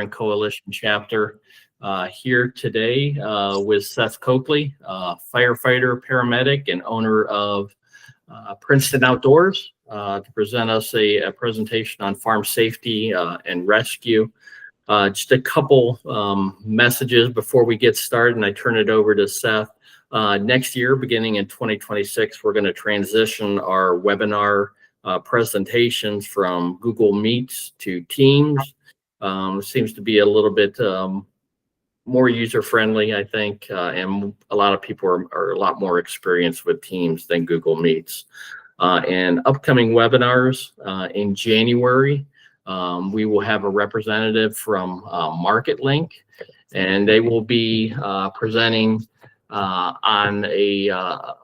and Coalition chapter here today with Seth Coakley, firefighter, paramedic, and owner of Princeton Outdoors, to present us a presentation on farm safety and rescue. Just a couple messages before we get started, and I turn it over to Seth. Next year, beginning in 2026, we're going to transition our webinar presentations from Google Meets to Teams. Seems to be a little bit more user-friendly, I think, and a lot of people are a lot more experienced with Teams than Google Meets. And upcoming webinars in January, we will have a representative from MarketLink, and they will be presenting on a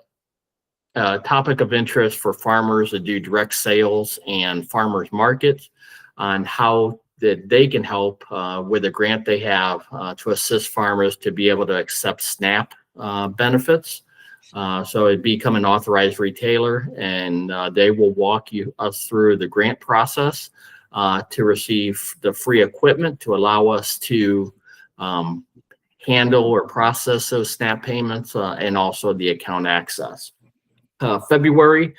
topic of interest for farmers that do direct sales and farmers markets, on how that they can help with a grant they have to assist farmers to be able to accept SNAP benefits. So it'd become an authorized retailer, and they will walk us through the grant process to receive the free equipment to allow us to handle or process those SNAP payments, and also the account access. February,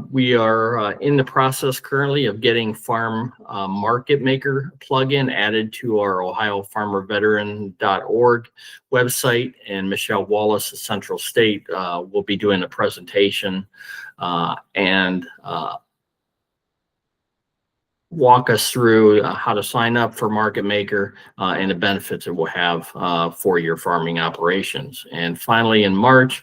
we are in the process currently of getting Farm Market Maker plugin added to our ohiofarmerveteran.org website, and Michelle Wallace of Central State will be doing a presentation and walk us through how to sign up for Market Maker and the benefits it will have for your farming operations. And finally, in March,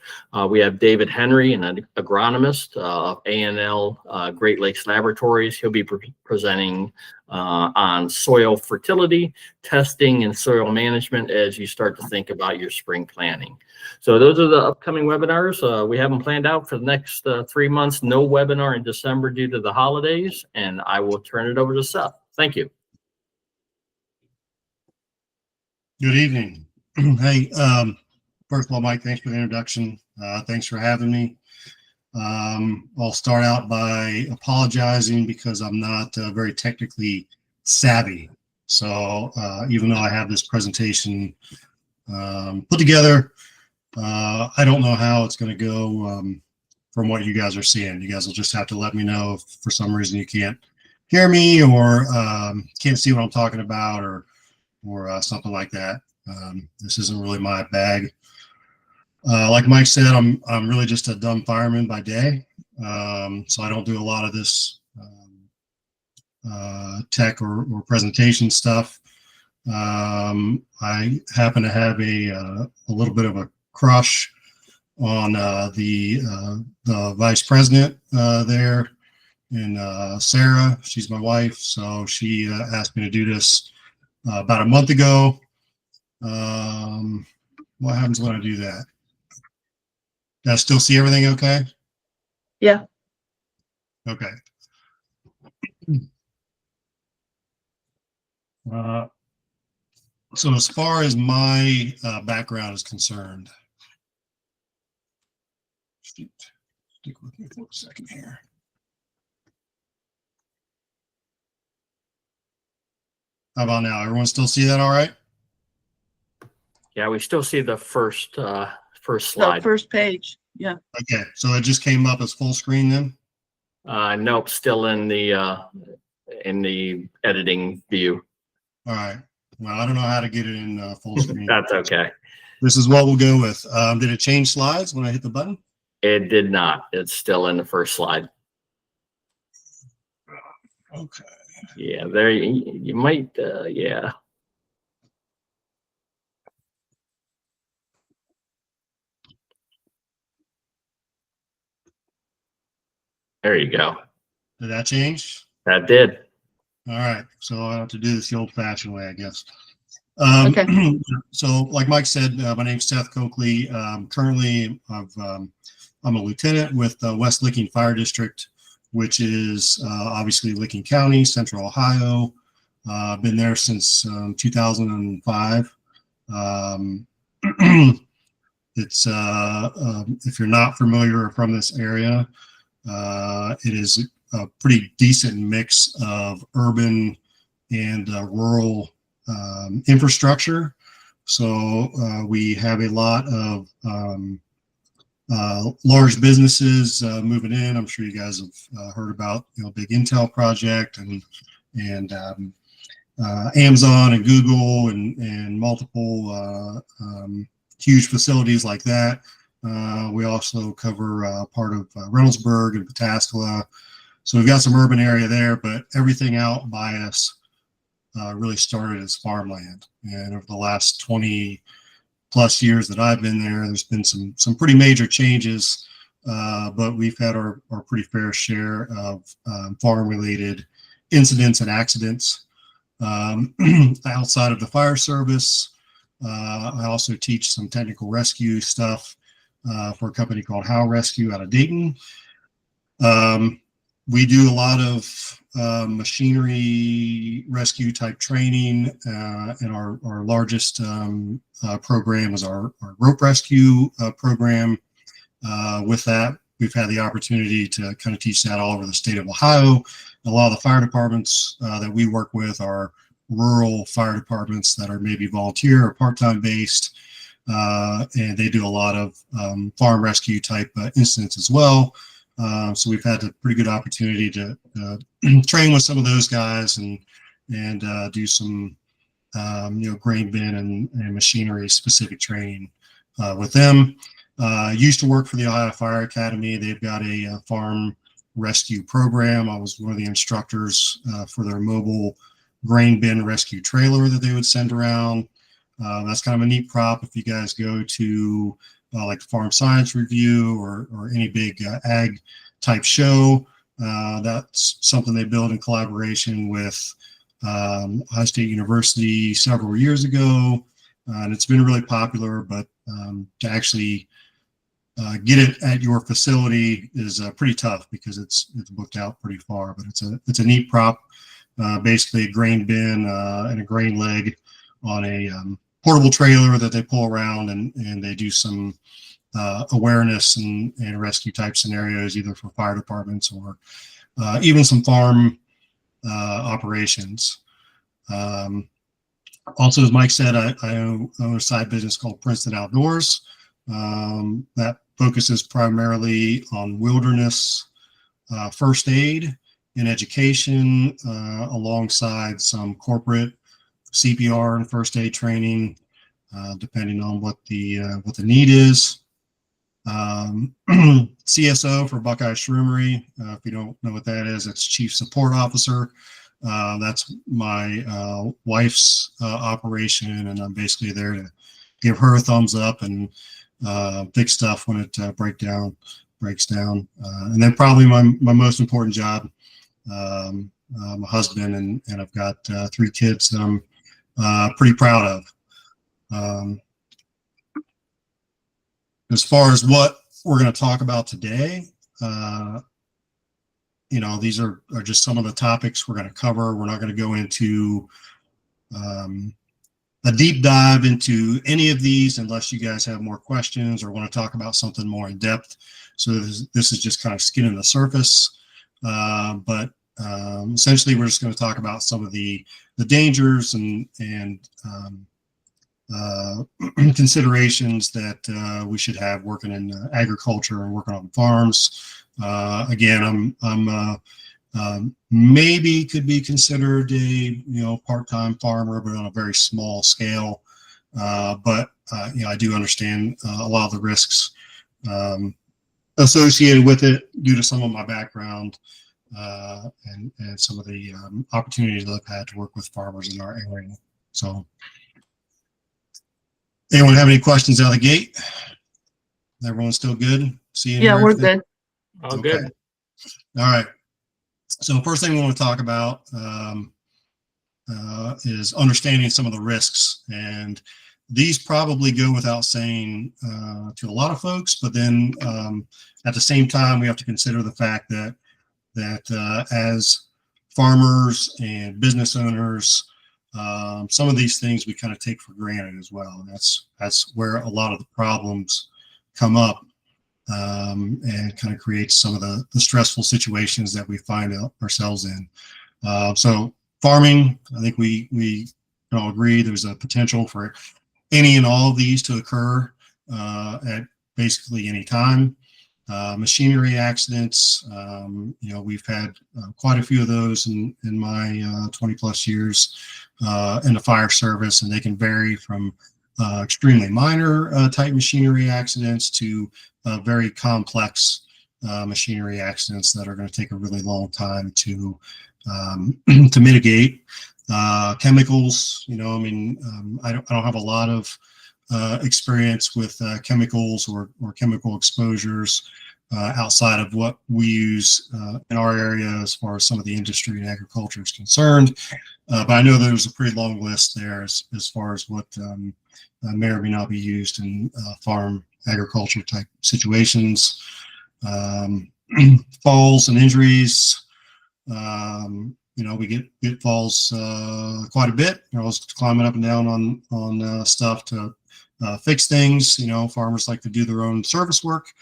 we have David Henry, an agronomist of A&L Great Lakes Laboratories. He'll be presenting on soil fertility, testing, and soil management as you start to think about your spring planting. So those are the upcoming webinars. We haven't planned out for the next 3 months. No webinar in December due to the holidays, and I will turn it over to Seth. Thank you. Good evening. Hey, first of all, Mike, thanks for the introduction. Thanks for having me. I'll start out by apologizing because I'm not very technically savvy. So even though I have this presentation put together, I don't know how it's going to go from what you guys are seeing. You guys will just have to let me know if for some reason you can't hear me or can't see what I'm talking about, or something like that. This isn't really my bag. Like Mike said, I'm really just a dumb fireman by day, so I don't do a lot of this tech or presentation stuff. I happen to have a little bit of a crush on the vice president there, and Sarah. She's my wife, so she asked me to do this about a month ago. What happens when I do that? Do I still see everything okay? Yeah. Okay. So as far as my background is concerned, stick with me for a second here. How about now? Everyone still see that all right? Yeah, we still see the first slide. The first page. Yeah. Okay, so it just came up as full screen then? Nope, still in the editing view. All right. Well, I don't know how to get it in full screen. That's okay. This is what we'll go with. Did it change slides when I hit the button? It did not. It's still in the first slide. Okay. Yeah, there you might, yeah. There you go. Did that change? That did. All right. So I have to do this the old-fashioned way, I guess. Okay. So, like Mike said, my name's Seth Coakley. Currently, I'm a lieutenant with West Licking Fire District, which is obviously Licking County, Central Ohio. I've been there since 2005. It's if you're not familiar or from this area, it is a pretty decent mix of urban and rural infrastructure. So we have a lot of large businesses moving in. I'm sure you guys have heard about, big Intel project and Amazon and Google and multiple huge facilities like that. We also cover part of Reynoldsburg and Pataskala. So we've got some urban area there, but everything out by us really started as farmland. And over the last 20 plus years that I've been there, there's been some pretty major changes, but we've had our pretty fair share of farm-related incidents and accidents. Outside of the fire service, I also teach some technical rescue stuff for a company called How Rescue out of Dayton. We do a lot of machinery rescue type training, and our largest program is our rope rescue program. With that, we've had the opportunity to kind of teach that all over the state of Ohio. A lot of the fire departments that we work with are rural fire departments that are maybe volunteer or part-time based, and they do a lot of farm rescue type incidents as well. So we've had a pretty good opportunity to train with some of those guys and do some grain bin and machinery specific training with them. Used to work for the Ohio Fire Academy. They've got a farm rescue program. I was one of the instructors for their mobile grain bin rescue trailer that they would send around. That's kind of a neat prop if you guys go to like the Farm Science Review or any big ag type show. That's something they built in collaboration with Ohio State University several years ago, and it's been really popular, but to actually get it at your facility is pretty tough because it's booked out pretty far. But it's a neat prop, basically a grain bin and a grain leg on a portable trailer that they pull around, and they do some awareness and rescue type scenarios, either for fire departments or even some farm operations. Also, as Mike said, I own a side business called Princeton Outdoors that focuses primarily on wilderness first aid and education, alongside some corporate CPR and first aid training, depending on what the need is. CSO for Buckeye Shroomery. If you don't know what that is, it's Chief Support Officer. That's my wife's operation, and I'm basically there to give her a thumbs up and fix stuff when it breaks down. And then probably my most important job, I'm a husband, and I've got 3 kids that I'm pretty proud of. As far as what we're going to talk about today, these are just some of the topics we're going to cover. We're not going to go into a deep dive into any of these unless you guys have more questions or want to talk about something more in depth. So this is just kind of skimming the surface. But essentially, we're just going to talk about some of the dangers and considerations that we should have working in agriculture and working on farms. Again, I'm maybe could be considered a part-time farmer, but on a very small scale. But I do understand a lot of the risks associated with it due to some of my background and some of the opportunities that I've had to work with farmers in our area. So, anyone have any questions out of the gate? Everyone's still good? Yeah, we're good. All good. All right. So first thing we want to talk about is understanding some of the risks. And these probably go without saying to a lot of folks, but then at the same time, we have to consider the fact that as farmers and business owners, some of these things we kind of take for granted as well. And that's where a lot of the problems come up, and kind of creates some of the stressful situations that we find ourselves in. So farming, I think we can all agree there's a potential for any and all of these to occur at basically any time. Machinery accidents, we've had quite a few of those in my 20 plus years in the fire service, and they can vary from extremely minor type machinery accidents to very complex machinery accidents that are going to take a really long time to to mitigate. Chemicals, I don't have a lot of experience with chemicals or chemical exposures outside of what we use in our area as far as some of the industry and agriculture is concerned. But I know there's a pretty long list there as far as what may or may not be used in farm agriculture type situations. Falls and injuries. We get falls quite a bit. I was climbing up and down on stuff to fix things. Farmers like to do their own service work,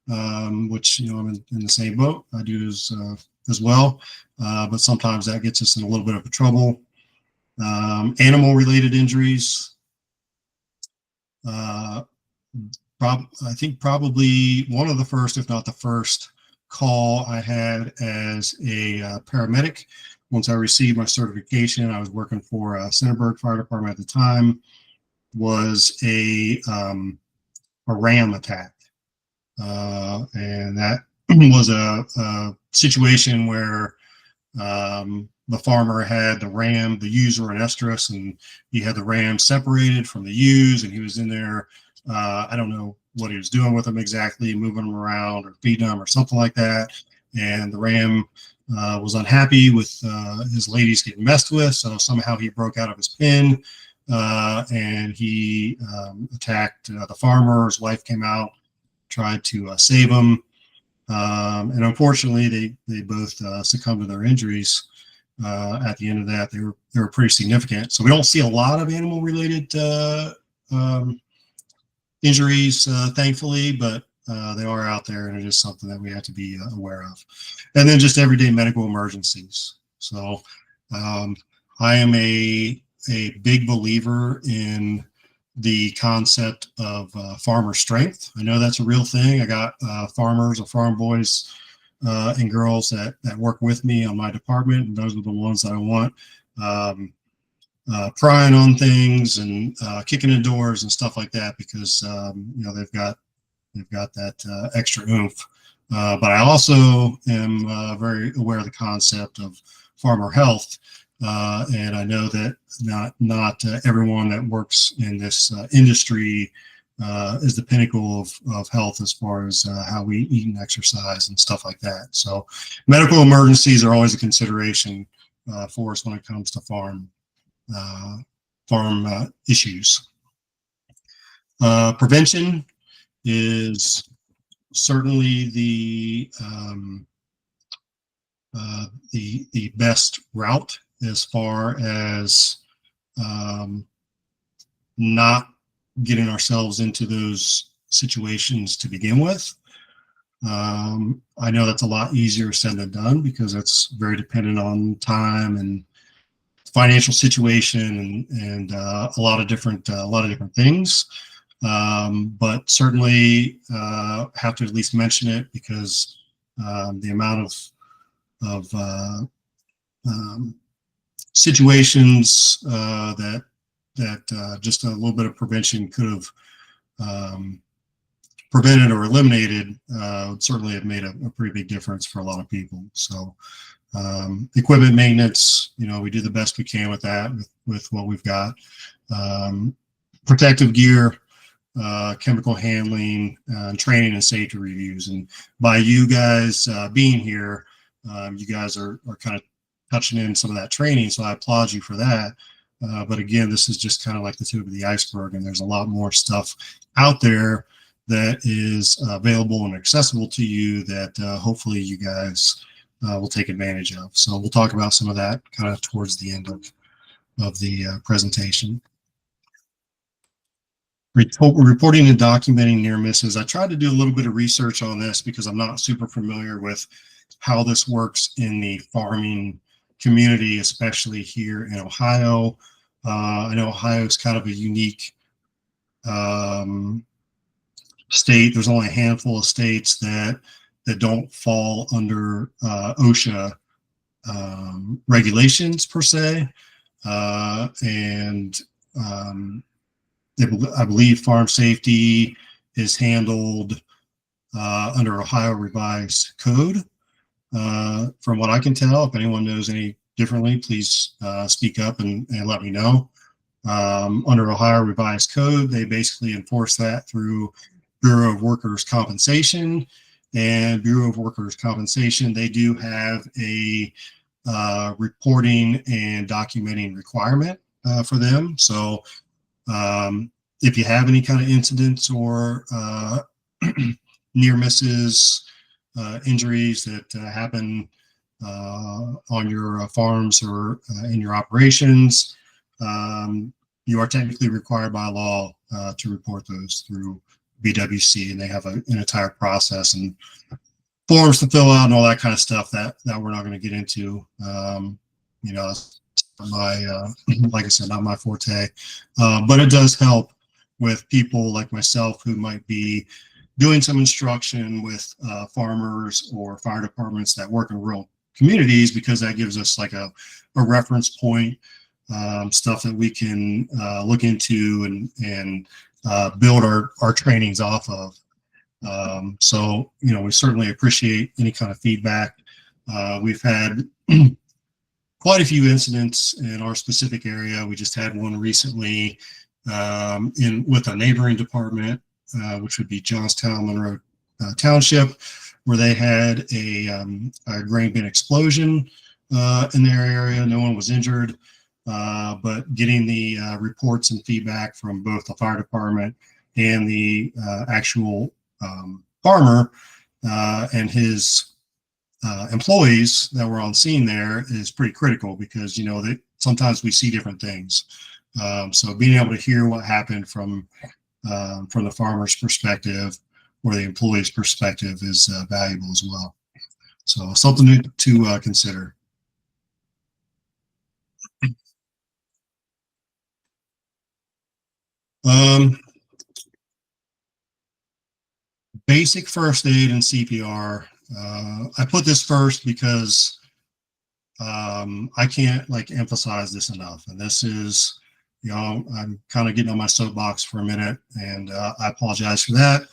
which I'm in the same boat. I do as well, but sometimes that gets us in a little bit of trouble. Animal related injuries. I think probably one of the first, if not the first, call I had as a paramedic. Once I received my certification, I was working for Centerburg Fire Department at the time. Was a ram attack, and that was a situation where the farmer had the ewes were in estrus, and he had the ram separated from the ewes, and he was in there. I don't know what he was doing with them exactly, moving them around or feeding them or something like that. And the ram was unhappy with his ladies getting messed with, so somehow he broke out of his pen and he attacked the farmer. His wife came out, tried to save him, and unfortunately, they both succumbed to their injuries. At the end of that, they were pretty significant. So we don't see a lot of animal-related injuries, thankfully, but they are out there, and it is something that we have to be aware of. And then just everyday medical emergencies. So I am a big believer in the concept of farmer strength. I know that's a real thing. I got farmers or farm boys and girls that work with me on my department, and those are the ones that I want prying on things and kicking in doors and stuff like that, because they've got that extra oomph. But I also am very aware of the concept of farmer health, and I know that not everyone that works in this industry is the pinnacle of health as far as how we eat and exercise and stuff like that. So medical emergencies are always a consideration for us when it comes to farm issues. Prevention is certainly the best route as far as not getting ourselves into those situations to begin with. I know that's a lot easier said than done, because it's very dependent on time and financial situation and a lot of different things. But certainly have to at least mention it, because the amount of situations that just a little bit of prevention could have prevented or eliminated would certainly have made a pretty big difference for a lot of people. So equipment maintenance, we do the best we can with that, with what we've got. Protective gear, chemical handling, training and safety reviews. And by you guys being here, you guys are kind of touching in some of that training, so I applaud you for that. But again, this is just kind of like the tip of the iceberg, and there's a lot more stuff out there that is available and accessible to you that hopefully you guys will take advantage of. So we'll talk about some of that kind of towards the end of the presentation. Reporting and documenting near misses. I tried to do a little bit of research on this because I'm not super familiar with how this works in the farming community, especially here in Ohio. I know Ohio is kind of a unique state. There's only a handful of states that don't fall under OSHA regulations per se, and I believe farm safety is handled under Ohio Revised Code. From what I can tell, if anyone knows any differently, please speak up and let me know. Under Ohio Revised Code, they basically enforce that through Bureau of Workers' Compensation. And Bureau of Workers' Compensation, they do have a reporting and documenting requirement for them. So if you have any kind of incidents or near misses, injuries that happen on your farms or in your operations, you are technically required by law to report those through BWC, and they have an entire process and forms to fill out and all that kind of stuff that we're not going to get into. You know, my like I said, not my forte, but it does help with people like myself who might be doing some instruction with farmers or fire departments that work in rural communities, because that gives us like a reference point, stuff that we can look into and build our trainings off of. So, you know, we certainly appreciate any kind of feedback. We've had quite a few incidents in our specific area. We just had one recently with a neighboring department, which would be Johnstown, Monroe Township, where they had a grain bin explosion in their area. No one was injured, but getting the reports and feedback from both the fire department and the actual farmer and his employees that were on scene there is pretty critical, because, you know, that sometimes we see different things. So being able to hear what happened from the farmer's perspective or the employee's perspective is valuable as well. So something to consider. Basic first aid and CPR. I put this first because I can't emphasize this enough. And this is, you know, I'm kind of getting on my soapbox for a minute, and I apologize for that.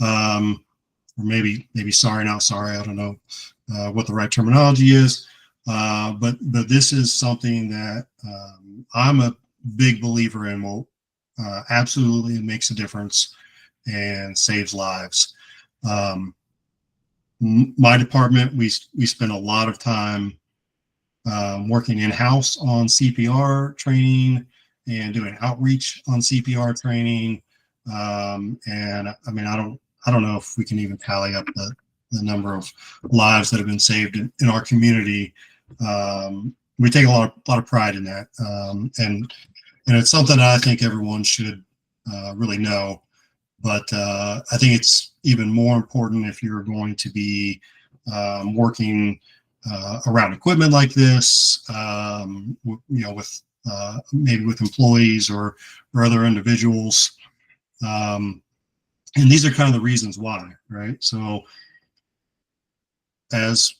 Or maybe sorry, not sorry. I don't know what the right terminology is. But this is something that I'm a big believer in will absolutely makes a difference and saves lives. My department, we spend a lot of time working in-house on CPR training and doing outreach on CPR training. And I mean, I don't know if we can even tally up the number of lives that have been saved in our community. We take a lot of pride in that. And it's something that I think everyone should really know. But I think it's even more important if you're going to be working around equipment like this, you know, with maybe with employees or other individuals. And these are kind of the reasons why, right? So as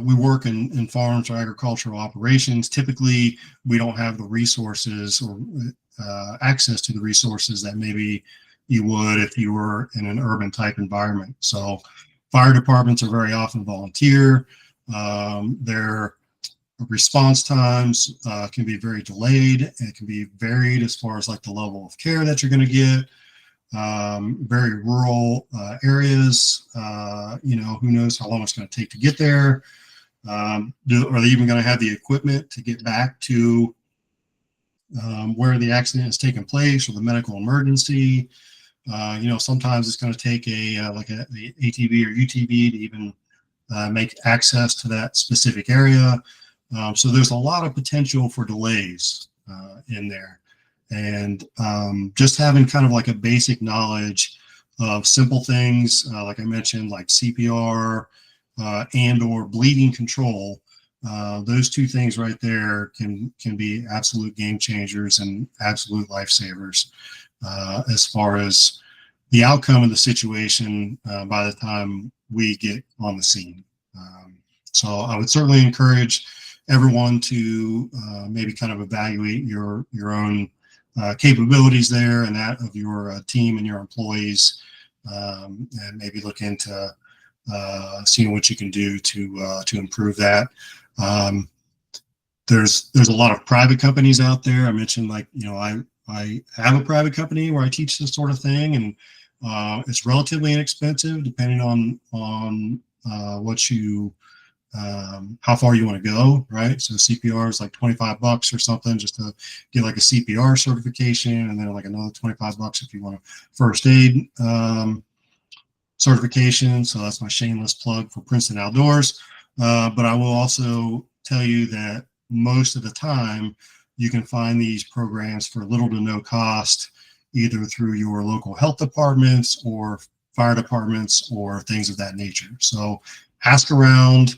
we work in farms or agricultural operations, typically we don't have the resources or access to the resources that maybe you would if you were in an urban type environment. So fire departments are very often volunteer. Their response times can be very delayed, and it can be varied as far as like the level of care that you're going to get. Very rural areas, you know, who knows how long it's going to take to get there. Are they even going to have the equipment to get back to where the accident has taken place or the medical emergency? You know, sometimes it's going to take the ATV or UTV to even make access to that specific area. So there's a lot of potential for delays in there. And just having kind of like a basic knowledge of simple things, like I mentioned, like CPR and or bleeding control, those two things right there can be absolute game changers and absolute lifesavers as far as the outcome of the situation by the time we get on the scene. So I would certainly encourage everyone to maybe kind of evaluate your own capabilities there and that of your team and your employees, and maybe look into seeing what you can do to improve that. There's a lot of private companies out there. I mentioned, like, I have a private company where I teach this sort of thing, and it's relatively inexpensive depending on what you how far you want to go, right? So CPR is like $25 or something just to get like a CPR certification, and then like another $25 if you want a first aid certification. So that's my shameless plug for Princeton Outdoors. But I will also tell you that most of the time you can find these programs for little to no cost, either through your local health departments or fire departments or things of that nature. So ask around.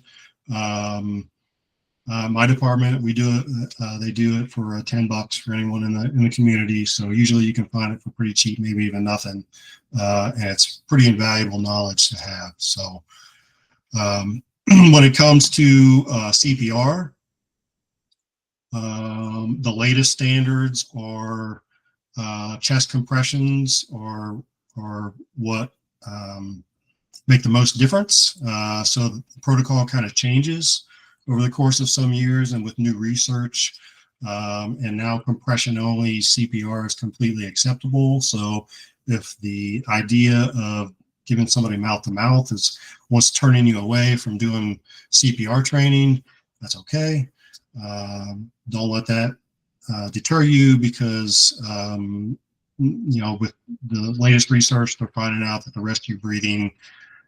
My department, we do it. They do it for $10 for anyone in the community. So usually you can find it for pretty cheap, maybe even nothing, and it's pretty invaluable knowledge to have. So when it comes to CPR, the latest standards are chest compressions are what make the most difference. So the protocol kind of changes over the course of some years and with new research. And now compression only CPR is completely acceptable. So if the idea of giving somebody mouth to mouth is what's turning you away from doing CPR training, that's okay. Don't let that deter you, because with the latest research, they're finding out that the rescue breathing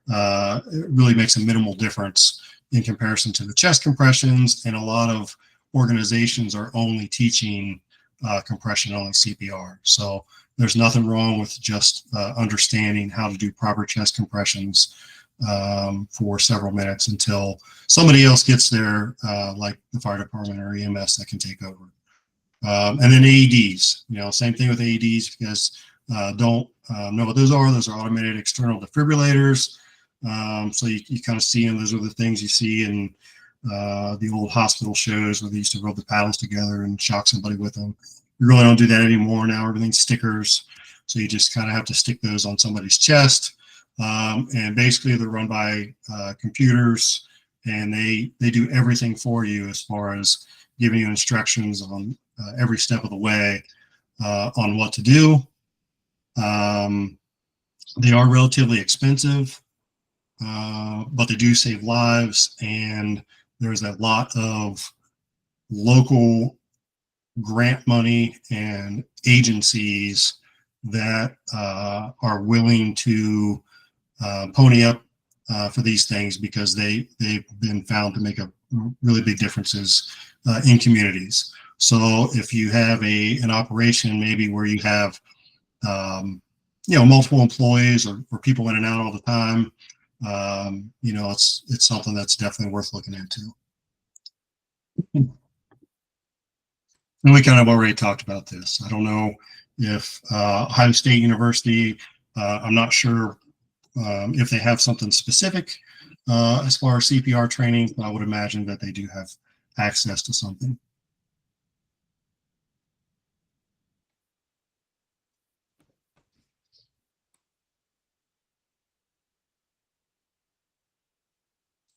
it really makes a minimal difference in comparison to the chest compressions, and a lot of organizations are only teaching compression only CPR. So there's nothing wrong with just understanding how to do proper chest compressions for several minutes until somebody else gets there, like the fire department or EMS that can take over. And then AEDs, same thing with AEDs, because don't know what those are. Those are automated external defibrillators. So you kind of see them. Those are the things you see in the old hospital shows where they used to rub the paddles together and shock somebody with them. You really don't do that anymore. Now everything's stickers. So you just kind of have to stick those on somebody's chest. And basically they're run by computers, and they do everything for you as far as giving you instructions on every step of the way on what to do. They are relatively expensive. But they do save lives, and there's a lot of local grant money and agencies that are willing to pony up for these things, because they've been found to make a really big differences in communities. So if you have an operation maybe where you have multiple employees or people in and out all the time, it's something that's definitely worth looking into. And we kind of already talked about this. I don't know if Ohio State University, I'm not sure if they have something specific as far as CPR training, but I would imagine that they do have access to something.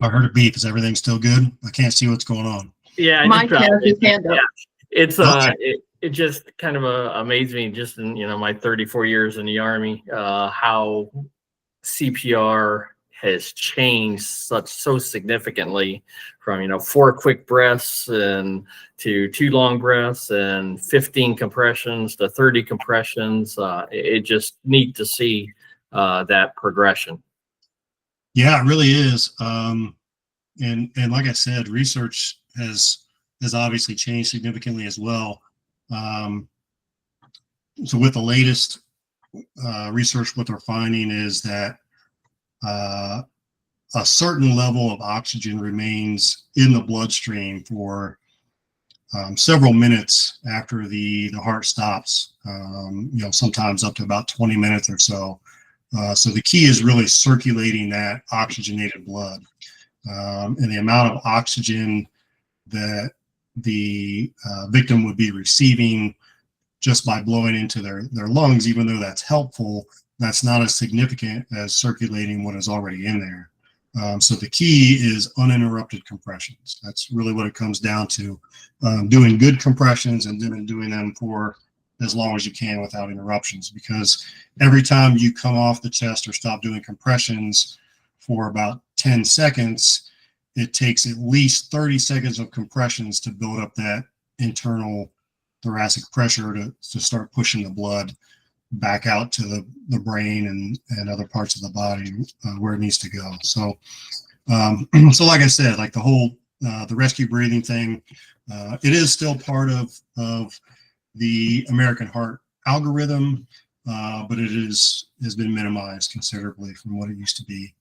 I heard a beep. Is everything still good? I can't see what's going on. Yeah, Mike has his hand up. It's Okay. it just kind of amazed me, just in my 34 years in the Army, how CPR has changed so significantly from 4 quick breaths and to 2 long breaths and 15 compressions to 30 compressions. It just neat to see that progression. Yeah, it really is. And like I said, research has obviously changed significantly as well. So with the latest research, what they're finding is that a certain level of oxygen remains in the bloodstream for several minutes after the heart stops, sometimes up to about 20 minutes or so. So the key is really circulating that oxygenated blood. And the amount of oxygen that the victim would be receiving just by blowing into their lungs, even though that's helpful, that's not as significant as circulating what is already in there. So the key is uninterrupted compressions. That's really what it comes down to, doing good compressions and then doing them for as long as you can without interruptions, because every time you come off the chest or stop doing compressions for about 10 seconds, it takes at least 30 seconds of compressions to build up that internal thoracic pressure to start pushing the blood back out to the brain and other parts of the body where it needs to go. So, so like I said, like the whole the rescue breathing thing, it is still part of the American Heart algorithm, but it has been minimized considerably from what it used to be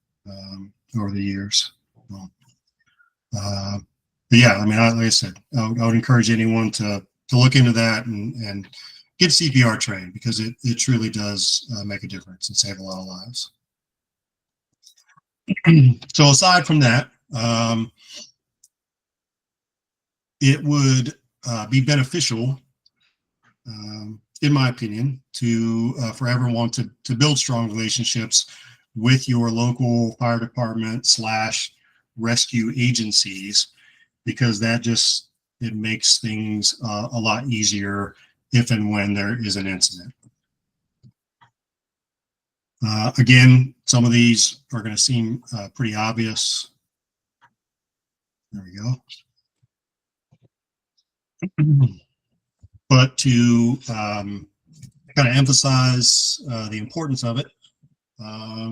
over the years. But yeah, I mean, like I said, I would encourage anyone to look into that and get CPR trained, because it truly does make a difference and save a lot of lives. So aside from that, it would be beneficial, in my opinion, for everyone to build strong relationships with your local fire department / rescue agencies, because it makes things a lot easier if and when there is an incident. Again, some of these are going to seem pretty obvious. There we go. But to kind of emphasize the importance of it,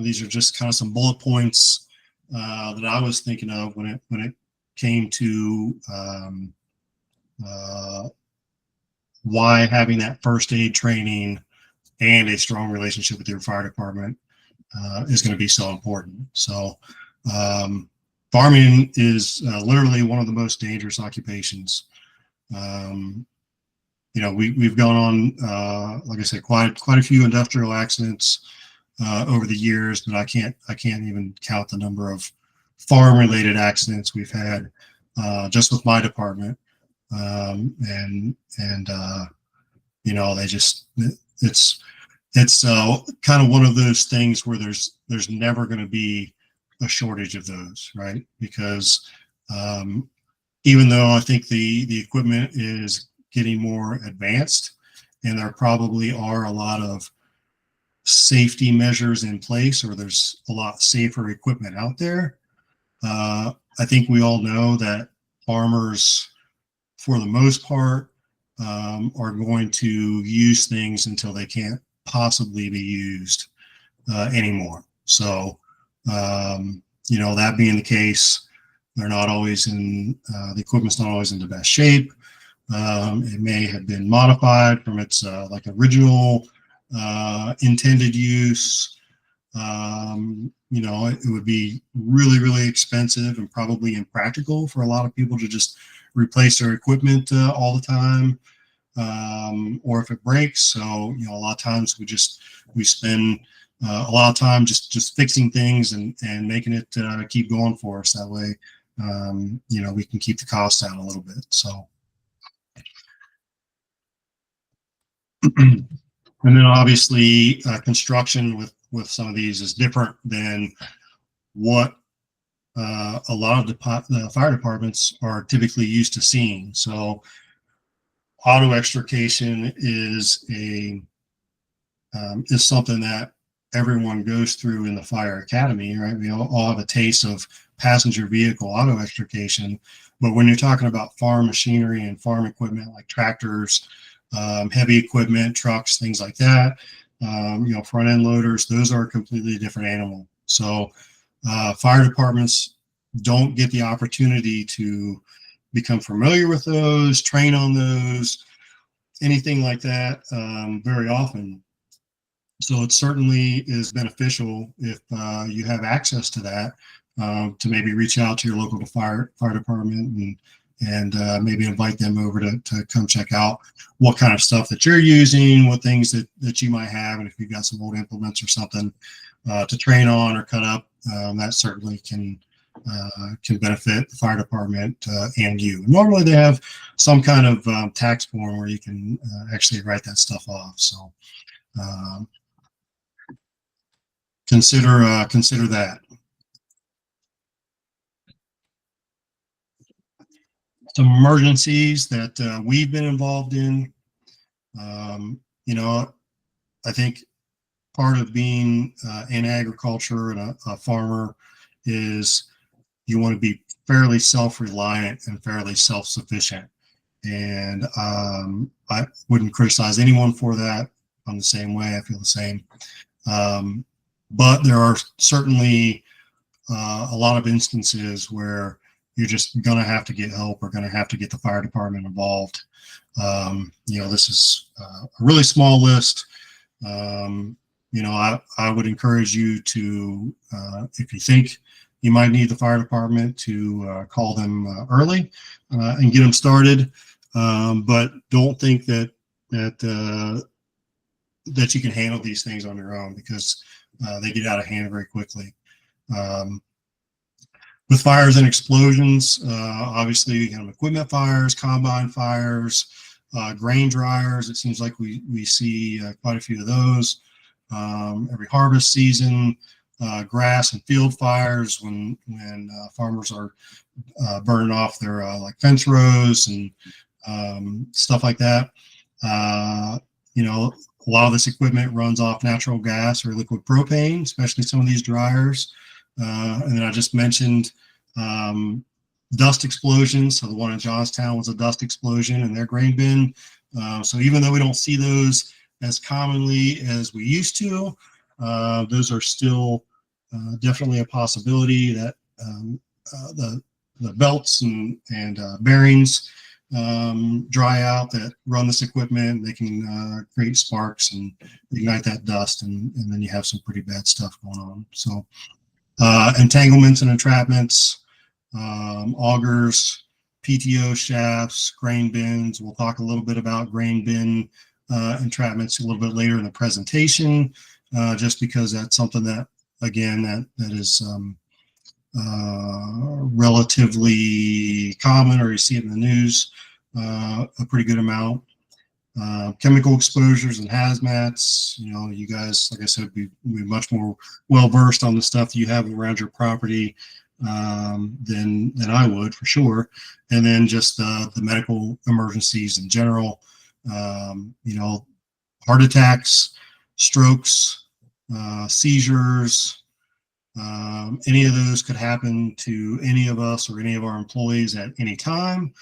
these are just kind of some bullet points that I was thinking of when it came to why having that first aid training and a strong relationship with your fire department is going to be so important. So farming is literally one of the most dangerous occupations. We've gone on, like I said, quite a few industrial accidents over the years, but I can't even count the number of farm related accidents we've had just with my department. It's kind of one of those things where there's never going to be a shortage of those, right? Because even though I think the equipment is getting more advanced, and there probably are a lot of safety measures in place, or there's a lot safer equipment out there, I think we all know that farmers, for the most part, are going to use things until they can't possibly be used anymore. So, that being the case, they're not always the equipment's not always in the best shape. It may have been modified from its original intended use. It would be really, really expensive and probably impractical for a lot of people to just replace their equipment all the time, or if it breaks. So, a lot of times we spend a lot of time just fixing things and making it keep going for us. That way, we can keep the costs down a little bit. So, and then obviously construction with some of these is different than what a lot of the fire departments are typically used to seeing. So auto extrication is something that everyone goes through in the fire academy, right? We all have a taste of passenger vehicle auto extrication, but when you're talking about farm machinery and farm equipment like tractors, heavy equipment, trucks, things like that, front end loaders, those are a completely different animal. So fire departments don't get the opportunity to become familiar with those, train on those, anything like that very often. So it certainly is beneficial if you have access to that to maybe reach out to your local fire department and maybe invite them over to come check out what kind of stuff that you're using, what things that you might have, and if you've got some old implements or something to train on or cut up, that certainly can benefit the fire department and you. Normally they have some kind of tax form where you can actually write that stuff off. So consider that. Some emergencies that we've been involved in. You know, I think part of being in agriculture and a farmer is you want to be fairly self-reliant and fairly self-sufficient. And I wouldn't criticize anyone for that. I'm the same way. I feel the same. But there are certainly a lot of instances where you're just going to have to get help or going to have to get the fire department involved. You know, this is a really small list. You know, I would encourage you to, if you think you might need the fire department, to call them early and get them started. But don't think that you can handle these things on your own, because they get out of hand very quickly. With fires and explosions, obviously you have equipment fires, combine fires, grain dryers. It seems like we see quite a few of those every harvest season. Grass and field fires when farmers are burning off their like fence rows and stuff like that. You know, a lot of this equipment runs off natural gas or liquid propane, especially some of these dryers. And then I just mentioned dust explosions. So the one in Johnstown was a dust explosion in their grain bin. So even though we don't see those as commonly as we used to, those are still definitely a possibility that the belts and bearings dry out that run this equipment. They can create sparks and ignite that dust, and then you have some pretty bad stuff going on. So entanglements and entrapments, augers, PTO shafts, grain bins. We'll talk a little bit about grain bin entrapments a little bit later in the presentation, just because that's something that, again, that is relatively common, or you see it in the news a pretty good amount. Chemical exposures and hazmats. You know, you guys, like I said, be much more well versed on the stuff you have around your property than I would, for sure. And then just the medical emergencies in general. You know, heart attacks, strokes, seizures. Any of those could happen to any of us or any of our employees at any time.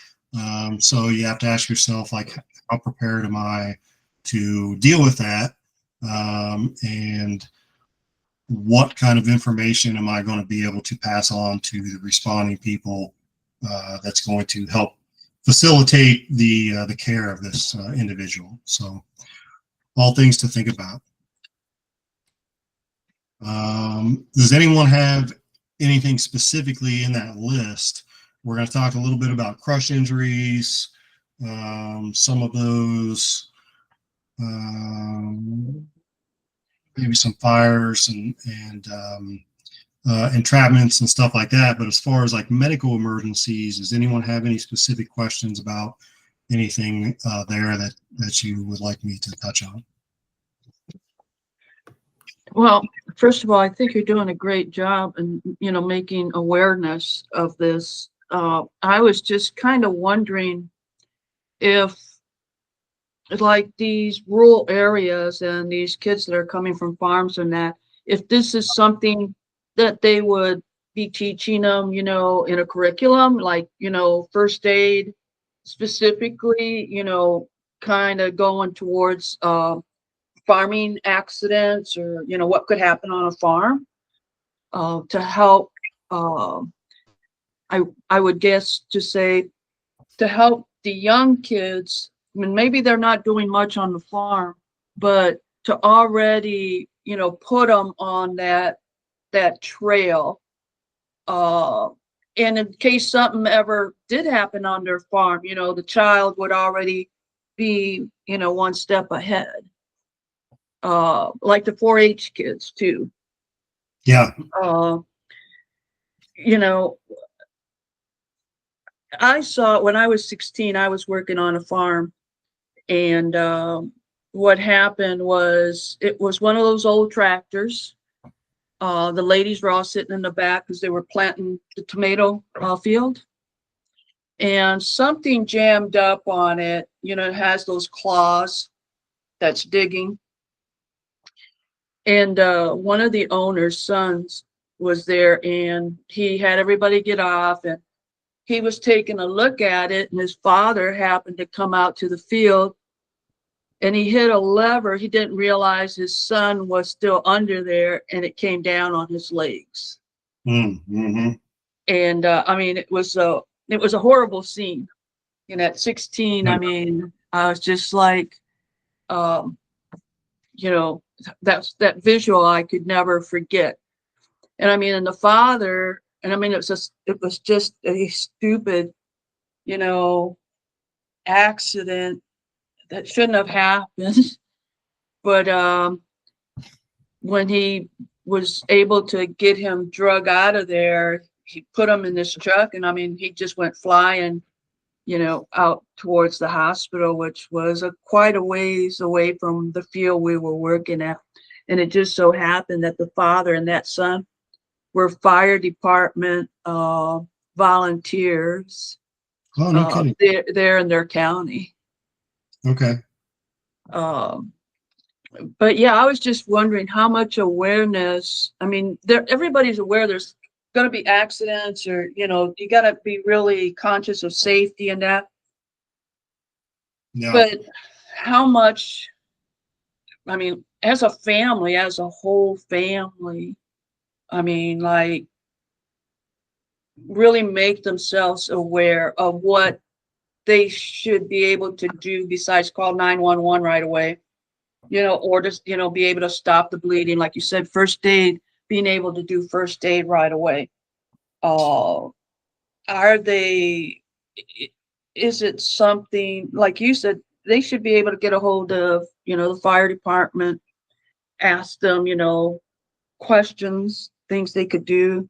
So you have to ask yourself, like, how prepared am I to deal with that? And what kind of information am I going to be able to pass on to the responding people that's going to help facilitate the care of this individual? So all things to think about. Does anyone have anything specifically in that list? We're going to talk a little bit about crush injuries, some of those, maybe some fires and entrapments and stuff like that. But as far as like medical emergencies, does anyone have any specific questions about anything there that you would like me to touch on? Well, first of all, I think you're doing a great job in, you know, making awareness of this. I was just kind of wondering if, like, these rural areas and these kids that are coming from farms and that, if this is something that they would be teaching them, you know, in a curriculum, like, you know, first aid specifically, you know, kind of going towards farming accidents, or, you know, what could happen on a farm to help, I would guess, to say, to help the young kids. I mean, maybe they're not doing much on the farm, but to already, you know, put them on that trail And in case something ever did happen on their farm, the child would already be, one step ahead. Like the 4-H kids too. Yeah. I saw when I was 16, I was working on a farm, and what happened was it was one of those old tractors. The ladies were all sitting in the back because they were planting the tomato field, and something jammed up on it. It has those claws that's digging. And one of the owner's sons was there, and he had everybody get off, and he was taking a look at it, and his father happened to come out to the field, and he hit a lever. He didn't realize his son was still under there, and it came down on his legs. Mm-hmm. And I mean, it was a horrible scene. At 16, I mean, I was just like, that visual I could never forget. And I mean, and the father, and I mean, it was just a stupid, accident that shouldn't have happened. But when he was able to get him drug out of there, he put him in this truck, and I mean, he just went flying, out towards the hospital, which was quite a ways away from the field we were working at. And it just so happened that the father and that son were fire department volunteers. Oh, no kidding. There in their county. Okay. But yeah, I was just wondering how much awareness. I mean, everybody's aware there's going to be accidents, or you got to be really conscious of safety and that. Yeah. But how much? I mean, as a family, as a whole family, I mean, like, really make themselves aware of what they should be able to do besides call 911 right away, or just, be able to stop the bleeding. Like you said, first aid, being able to do first aid right away. Is it something, like you said, they should be able to get a hold of, the fire department, ask them, questions, things they could do.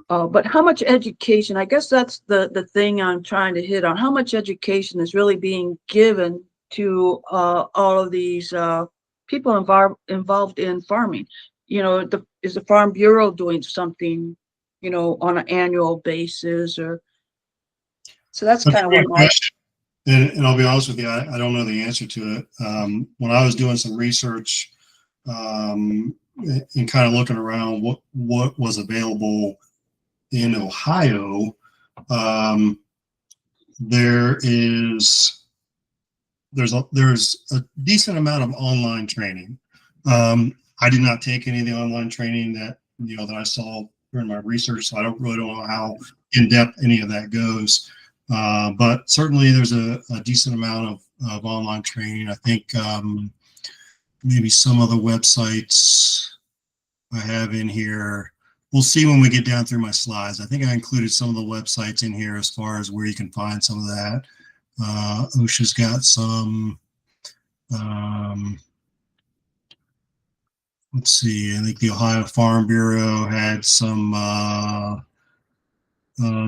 But how much education, I guess that's the thing I'm trying to hit on. How much education is really being given to all of these people involved in farming? Is the Farm Bureau doing something, on an annual basis? Or so that's kind of what my question. And I'll be honest with you, I don't know the answer to it. When I was doing some research and kind of looking around what was available in Ohio, there's a decent amount of online training. I did not take any of the online training that I saw during my research, so I don't know how in depth any of that goes. But certainly there's a decent amount of online training. I think maybe some of the websites I have in here. We'll see when we get down through my slides. I think I included some of the websites in here as far as where you can find some of that. OSHA's got some. Let's see. I think the Ohio Farm Bureau had some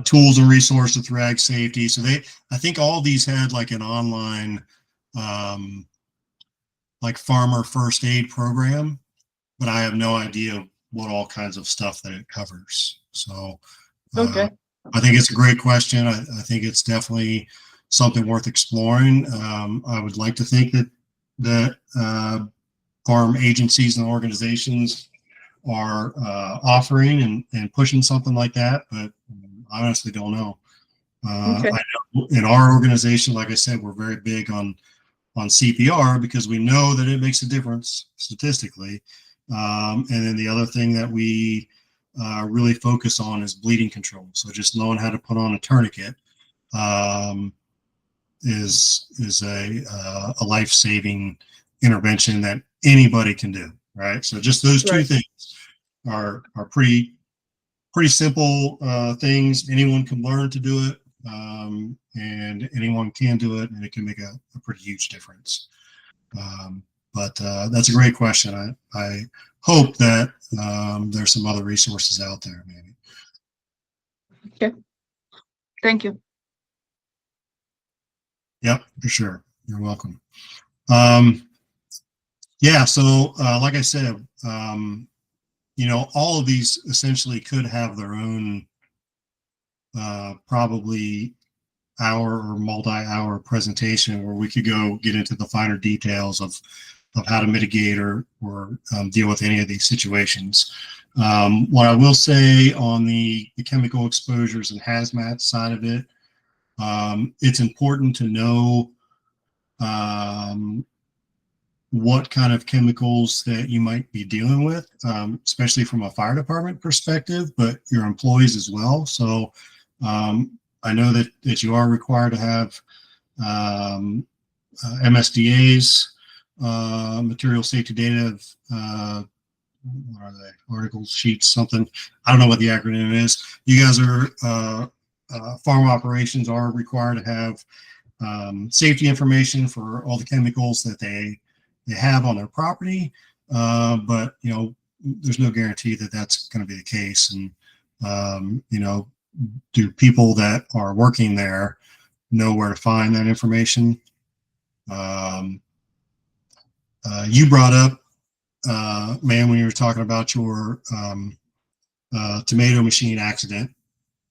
tools and resources for ag safety. So I think all these had like an online, like farmer first aid program, but I have no idea what all kinds of stuff that it covers. So okay. I think it's a great question. I think it's definitely something worth exploring. I would like to think that farm agencies and organizations are offering and pushing something like that, but I honestly don't know. Okay. I know in our organization, like I said, we're very big on CPR because we know that it makes a difference statistically. And then the other thing that we really focus on is bleeding control. So just knowing how to put on a tourniquet is a life-saving intervention that anybody can do, right? So just those two things are pretty pretty simple things. Anyone can learn to do it, and anyone can do it, and it can make a pretty huge difference. But that's a great question. I hope that there's some other resources out there, maybe. Okay. Thank you. Yep, for sure. You're welcome. Yeah, so like I said, all of these essentially could have their own probably hour or multi-hour presentation where we could go get into the finer details of how to mitigate or deal with any of these situations. What I will say on the chemical exposures and hazmat side of it, it's important to know what kind of chemicals that you might be dealing with, especially from a fire department perspective, but your employees as well. So I know that you are required to have MSDA's material safety data of what are they? Articles, sheets, something. I don't know what the acronym is. You guys are farm operations are required to have safety information for all the chemicals that they have on their property, but there's no guarantee that that's going to be the case. And do people that are working there know where to find that information? You brought up, man, when you were talking about your tomato machine accident,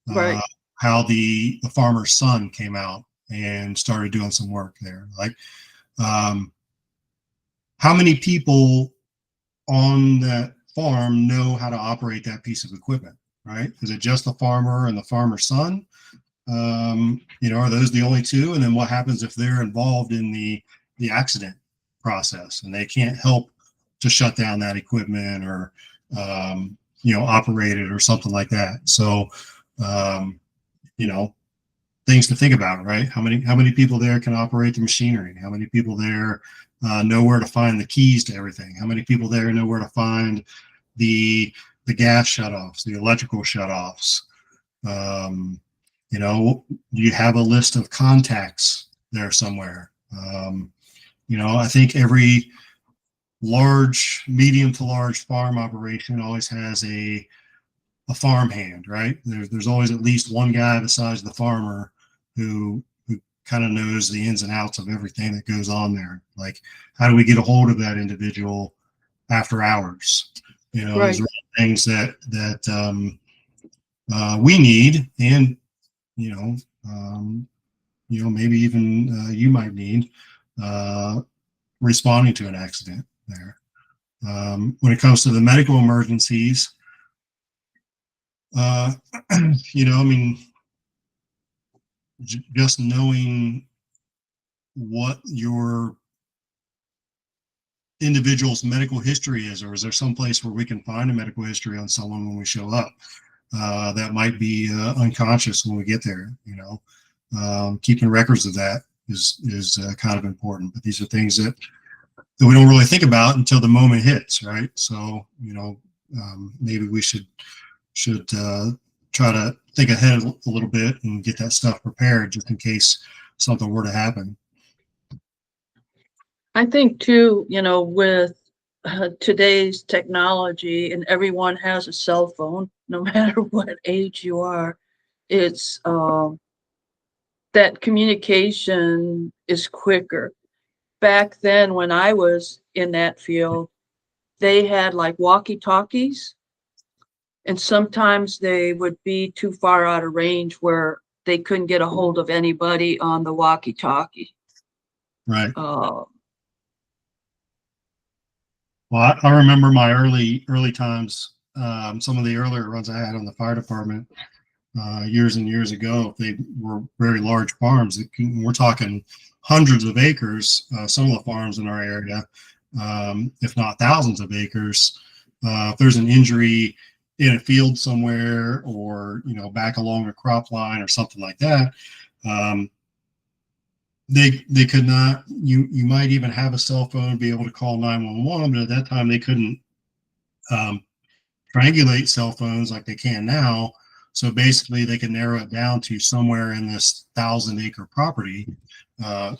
Right. how the farmer's son came out and started doing some work there. Like, how many people on that farm know how to operate that piece of equipment, right? Is it just the farmer and the farmer's son? Are those the only two? And then what happens if they're involved in the accident process and they can't help to shut down that equipment or, operate it or something like that? So, things to think about, right? How many people there can operate the machinery? How many people there know where to find the keys to everything? How many people there know where to find the gas shutoffs, the electrical shutoffs? You have a list of contacts there somewhere. I think every medium to large farm operation always has a farm hand, right? There's always at least one guy besides the farmer who kind of knows the ins and outs of everything that goes on there. Like, how do we get a hold of that individual after hours? Right. These are things that we need, and maybe even you might need responding to an accident there. When it comes to the medical emergencies, just knowing what your individual's medical history is, or is there some place where we can find a medical history on someone when we show up that might be unconscious when we get there? Keeping records of that is kind of important. But these are things that we don't really think about until the moment hits, right? So maybe we should try to think ahead a little bit and get that stuff prepared just in case something were to happen. I think too, with today's technology and everyone has a cell phone, no matter what age you are, it's that communication is quicker. Back then, when I was in that field, they had like walkie-talkies, and sometimes they would be too far out of range where they couldn't get a hold of anybody on the walkie-talkie. Right. Well, I remember my early times, some of the earlier runs I had on the fire department years and years ago. They were very large farms. We're talking hundreds of acres, some of the farms in our area, if not thousands of acres. If there's an injury in a field somewhere, or back along a crop line or something like that, they could not. You might even have a cell phone, be able to call 911, but at that time they couldn't triangulate cell phones like they can now. So basically they can narrow it down to somewhere in this 1,000-acre property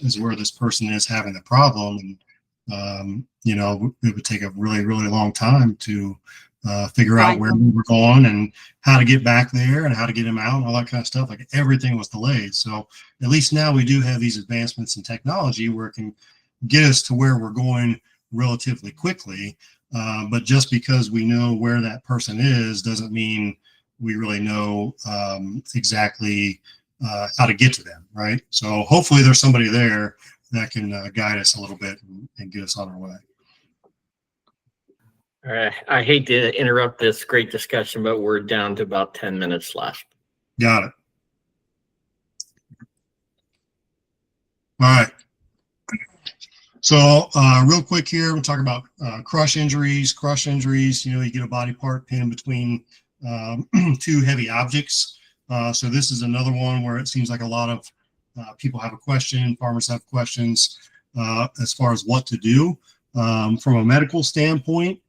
is where this person is having the problem. And, you know, it would take a really, really long time to figure out where we were going and how to get back there and how to get him out and all that kind of stuff. Like everything was delayed. So at least now we do have these advancements in technology where it can get us to where we're going relatively quickly. But just because we know where that person is doesn't mean we really know exactly how to get to them, right? So hopefully there's somebody there that can guide us a little bit and get us on our way. All right. I hate to interrupt this great discussion, but we're down to about 10 minutes left. Got it. All right. So real quick here, we'll talk about crush injuries. Crush injuries, you know, you get a body part pinned between two heavy objects. So this is another one where it seems like a lot of people have a question, farmers have questions as far as what to do. From a medical standpoint,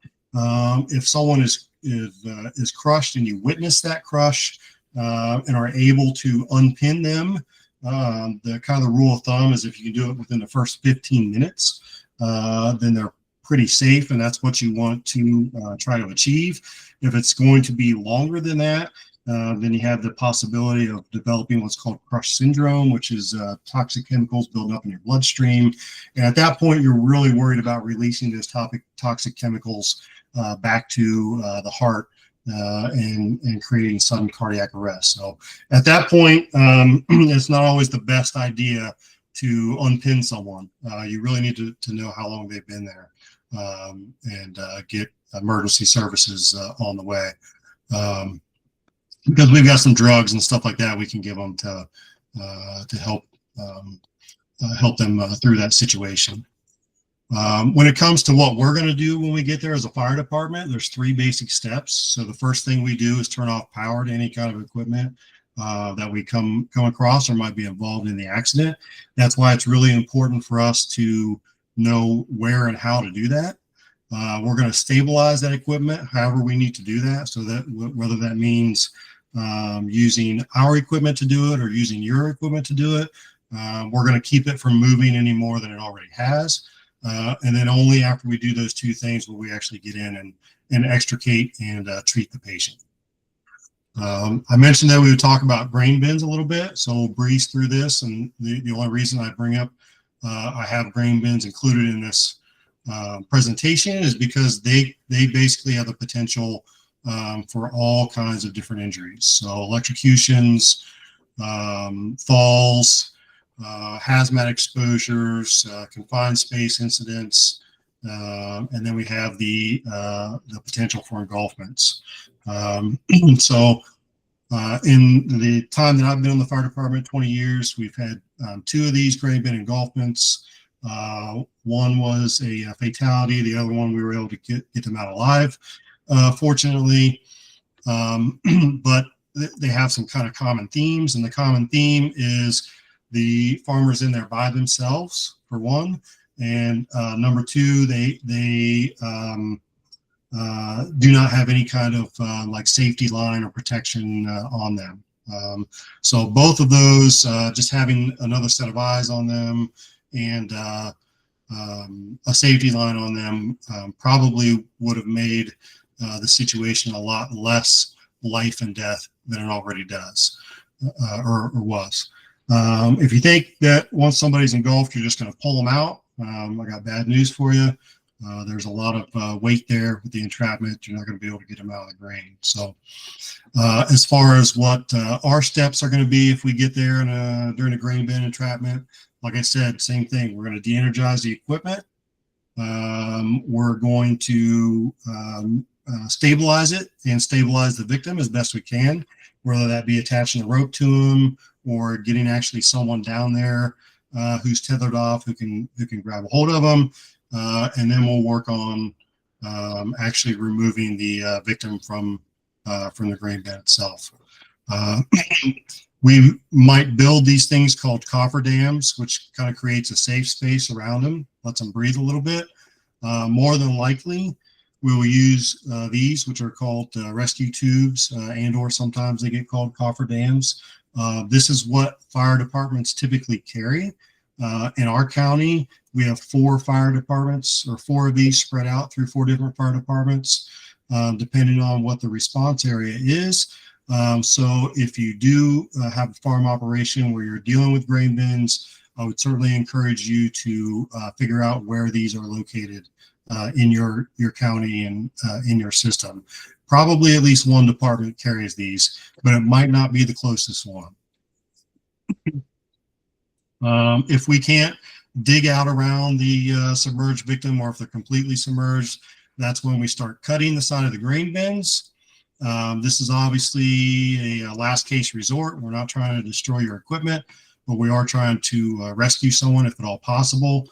if someone is crushed and you witness that crush and are able to unpin them, the kind of the rule of thumb is if you can do it within the first 15 minutes, then they're pretty safe, and that's what you want to try to achieve. If it's going to be longer than that, then you have the possibility of developing what's called crush syndrome, which is toxic chemicals building up in your bloodstream. And at that point, you're really worried about releasing those toxic chemicals back to the heart and creating sudden cardiac arrest. So at that point, it's not always the best idea to unpin someone. You really need to know how long they've been there and get emergency services on the way. Because we've got some drugs and stuff like that we can give them to help them through that situation. When it comes to what we're going to do when we get there as a fire department, there's 3 basic steps. So the first thing we do is turn off power to any kind of equipment that we come across or might be involved in the accident. That's why it's really important for us to know where and how to do that. We're going to stabilize that equipment however we need to do that, so that whether that means using our equipment to do it or using your equipment to do it, we're going to keep it from moving any more than it already has. And then only after we do those 2 things will we actually get in and extricate and treat the patient. I mentioned that we would talk about grain bins a little bit, so we'll breeze through this. And the only reason I bring up I have grain bins included in this presentation is because they basically have the potential for all kinds of different injuries. So electrocutions, falls, hazmat exposures, confined space incidents, and then we have the potential for engulfments. So in the time that I've been in the fire department, 20 years, we've had 2 of these grain bin engulfments. One was a fatality. The other one we were able to get them out alive, fortunately. But they have some kind of common themes, and the common theme is the farmers in there by themselves, for one, and number 2, they do not have any kind of like safety line or protection on them. So both of those, just having another set of eyes on them and a safety line on them probably would have made the situation a lot less life and death than it already does or was. If you think that once somebody's engulfed, you're just going to pull them out, I got bad news for you. There's a lot of weight there with the entrapment. You're not going to be able to get them out of the grain. So as far as what our steps are going to be if we get there during a grain bin entrapment, like I said, same thing. We're going to de-energize the equipment. We're going to stabilize it and stabilize the victim as best we can, whether that be attaching a rope to him or getting actually someone down there who's tethered off who can grab a hold of them. And then we'll work on actually removing the victim from the grain bin itself. We might build these things called coffer dams, which kind of creates a safe space around them, lets them breathe a little bit. More than likely, we will use these, which are called rescue tubes, and or sometimes they get called cofferdams. This is what fire departments typically carry. In our county, we have 4 fire departments, or 4 of these spread out through 4 different fire departments, depending on what the response area is. So if you do have a farm operation where you're dealing with grain bins, I would certainly encourage you to figure out where these are located in your county and in your system. Probably at least one department carries these, but it might not be the closest one. If we can't dig out around the submerged victim, or if they're completely submerged, that's when we start cutting the side of the grain bins. This is obviously a last case resort. We're not trying to destroy your equipment, but we are trying to rescue someone if at all possible.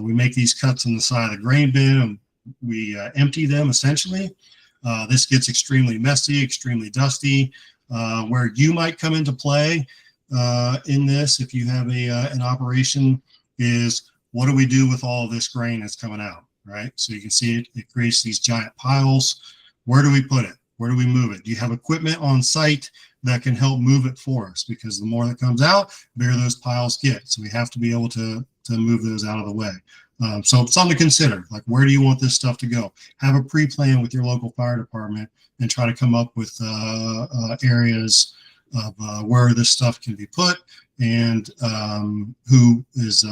We make these cuts in the side of the grain bin and we empty them essentially. This gets extremely messy, extremely dusty. Where you might come into play in this, if you have an operation, is what do we do with all of this grain that's coming out, right? So you can see it creates these giant piles. Where do we put it? Where do we move it? Do you have equipment on site that can help move it for us? Because the more that comes out, the bigger those piles get. So we have to be able to move those out of the way. So something to consider, like where do you want this stuff to go? Have a pre-plan with your local fire department and try to come up with areas of where this stuff can be put and who is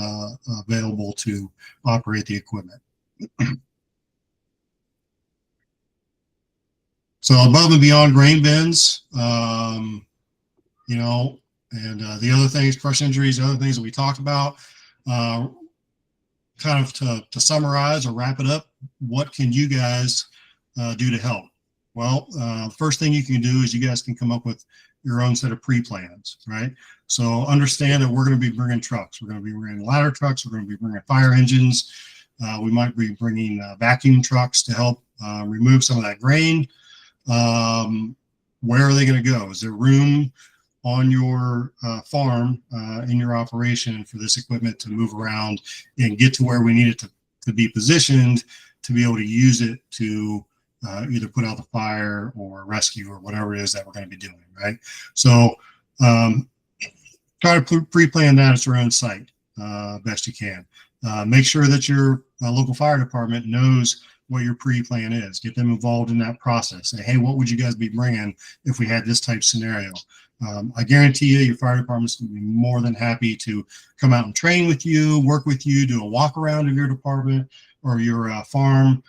available to operate the equipment. So above and beyond grain bins, you know, and the other things, crush injuries, the other things that we talked about, kind of to summarize or wrap it up, what can you guys do to help? Well, the first thing you can do is you guys can come up with your own set of pre-plans, right? So understand that we're going to be bringing trucks. We're going to be bringing ladder trucks. We're going to be bringing fire engines. We might be bringing vacuum trucks to help remove some of that grain. Where are they going to go? Is there room on your farm in your operation for this equipment to move around and get to where we need it to be positioned to be able to use it to either put out the fire or rescue or whatever it is that we're going to be doing, right? So try to pre-plan that at your own site best you can. Make sure that your local fire department knows what your pre-plan is. Get them involved in that process. Say, hey, what would you guys be bringing if we had this type scenario? I guarantee you, your fire department's going to be more than happy to come out and train with you, work with you, do a walk around of your department or your farm,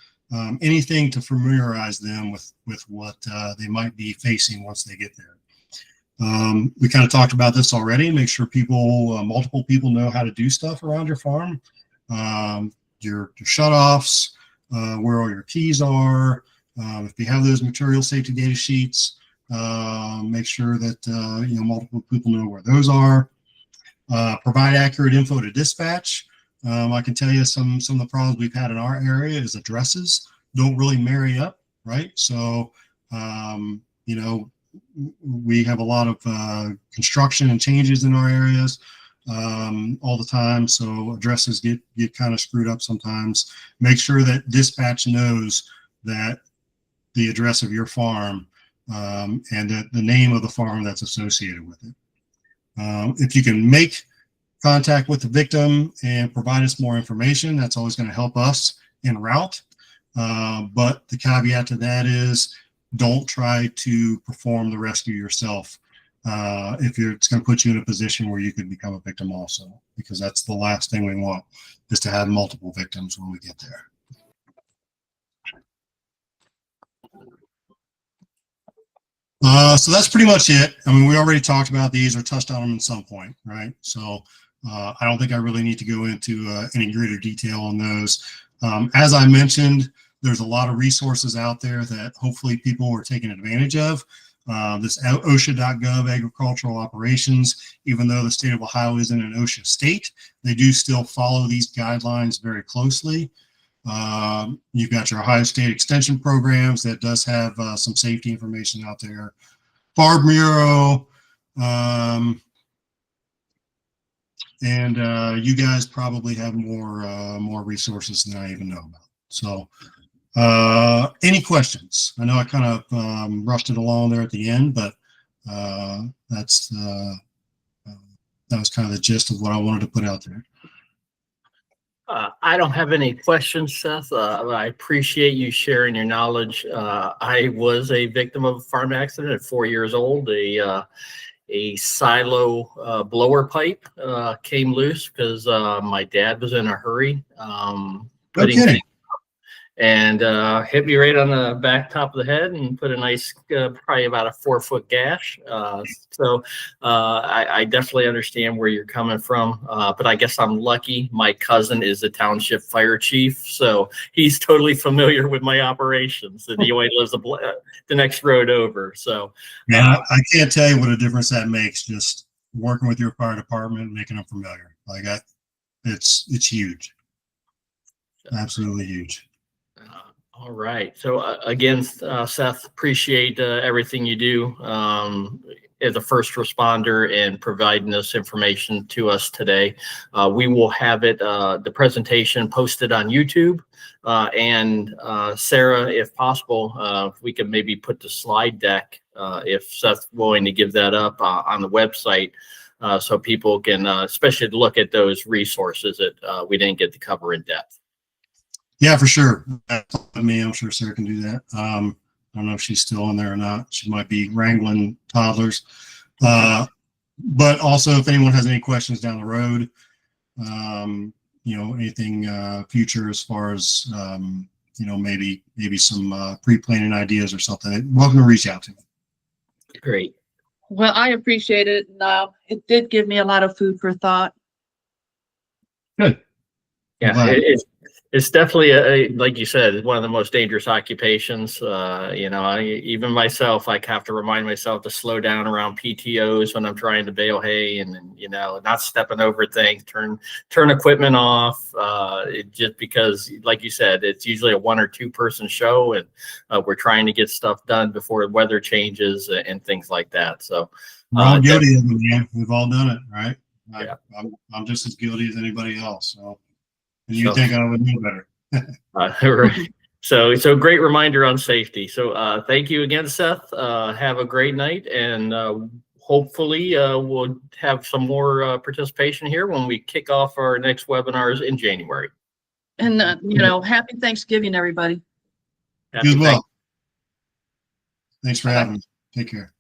anything to familiarize them with what they might be facing once they get there. We kind of talked about this already. Make sure people, multiple people know how to do stuff around your farm. Your shutoffs, where all your keys are. If you have those material safety data sheets, make sure that you know, multiple people know where those are. Provide accurate info to dispatch. I can tell you some of the problems we've had in our area is addresses don't really marry up, right? So you know, we have a lot of construction and changes in our areas all the time, so addresses get kind of screwed up sometimes. Make sure that dispatch knows that the address of your farm and that the name of the farm that's associated with it. If you can make contact with the victim and provide us more information, that's always going to help us en route. But the caveat to that is don't try to perform the rescue yourself. It's going to put you in a position where you could become a victim also, because that's the last thing we want, is to have multiple victims when we get there. So that's pretty much it. I mean, we already talked about these or touched on them at some point, right? So I don't think I really need to go into any greater detail on those. As I mentioned, there's a lot of resources out there that hopefully people are taking advantage of. This OSHA.gov agricultural operations, even though the state of Ohio isn't an OSHA state, they do still follow these guidelines very closely. You've got your Ohio State Extension programs that does have some safety information out there. Farm Bureau, and you guys probably have more resources than I even know about. So Any questions? I know I kind of rushed it along there at the end, but that was kind of the gist of what I wanted to put out there. I don't have any questions, Seth. I appreciate you sharing your knowledge. I was a victim of a farm accident at 4 years old. A silo blower pipe came loose because my dad was in a hurry putting Okay. and hit me right on the back top of the head and put a nice, probably about a 4-foot gash. I definitely understand where you're coming from, but I guess I'm lucky. My cousin is the township fire chief, so he's totally familiar with my operations, and he only lives the next road over. So, Man, I can't tell you what a difference that makes. Just working with your fire department, making them familiar. Like it's huge. Absolutely huge. All right. So again, Seth, appreciate everything you do as a first responder and providing this information to us today. We will have it, the presentation posted on YouTube. And Sarah, if possible, if we could maybe put the slide deck, if Seth's willing to give that up on the website, so people can, especially look at those resources that we didn't get to cover in depth. Yeah, for sure. I'm sure Sarah can do that. I don't know if she's still in there or not. She might be wrangling toddlers. But also, if anyone has any questions down the road, anything future as far as maybe some pre-planning ideas or something, welcome to reach out to me. Great. Well, I appreciate it. And it did give me a lot of food for thought. Good. Yeah, it's definitely like you said, one of the most dangerous occupations. Even myself, I have to remind myself to slow down around PTOs when I'm trying to bale hay, and not stepping over things, turn equipment off. Just because, like you said, it's usually a 1 or 2 person show, and we're trying to get stuff done before the weather changes and things like that. So we're all guilty of it, man. We've all done it, right? Yeah. I'm just as guilty as anybody else. So. And you think I would know better. Right. So great reminder on safety. So thank you again, Seth. Have a great night, and hopefully we'll have some more participation here when we kick off our next webinars in January. And, happy Thanksgiving, everybody. You as well. Thanks for having me. Take care.